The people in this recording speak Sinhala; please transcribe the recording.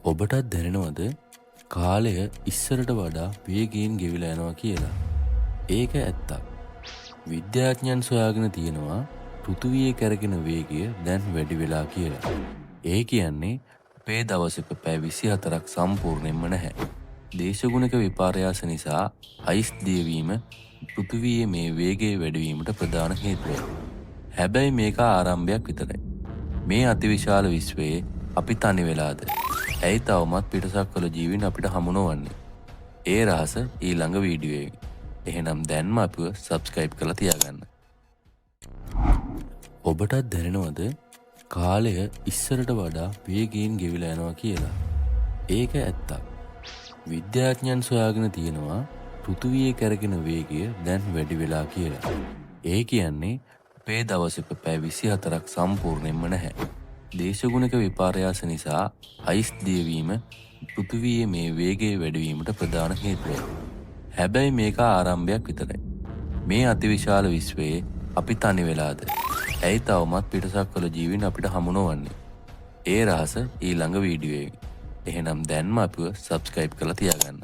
ඔබටත් දැනෙනවද කාලය ඉස්සරට වඩා වේගයෙන් ගෙවිලා යනවා කියලා? ඒක ඇත්තක්. විද්‍යාඥයන් සොයාගෙන තියෙනවා පෘථිවියේ කැරකෙන වේගය දැන් වැඩි වෙලා කියලා. ඒ කියන්නේ අපේ දවසක පැය 24ක් සම්පූර්ණයෙන්ම නැහැ. දේශගුණික විපර්යාස නිසා අයිස් දියවීම පෘථිවියේ මේ වේගය වැඩිවීමට ප්‍රධාන හේතුවක්. හැබැයි මේක ආරම්භයක් විතරයි. මේ අතිවිශාල විශ්වයේ අපි තනි වෙලාද? ඇයි තවමත් පිටසක්වල ජීවීන් අපිට හමු නොවන්නේ? ඒ රහස ඊළඟ වීඩියෝ එකේ. එහෙනම් දැන්ම අපිව subscribe කරලා තියාගන්න. ඔබටත් දැනෙනවද කාලය ඉස්සරට වඩා වේගයෙන් ගෙවිලා යනවා කියලා? ඒක ඇත්තක්. විද්‍යාඥයන් සොයාගෙන තියෙනවා පෘථිවියේ කැරකෙන වේගය දැන් වැඩි වෙලා කියලා. ඒ කියන්නේ අපේ දවසක පැය 24ක් සම්පූර්ණයෙන්ම නැහැ. දේශගුණික විපර්යාස නිසා අයිස් දියවීම පෘථිවියේ මේ වේගය වැඩිවීමට ප්‍රධාන හේතුවක්. හැබැයි මේක ආරම්භයක් විතරයි. මේ අතිවිශාල විශ්වයේ අපි තනි වෙලාද? ඇයි තවමත් පිටසක්වල ජීවීන් අපිට හමු නොවන්නේ? ඒ රහස ඊළඟ වීඩියෝ එකේ. එහෙනම් දැන්ම අපිව subscribe කරලා තියාගන්න.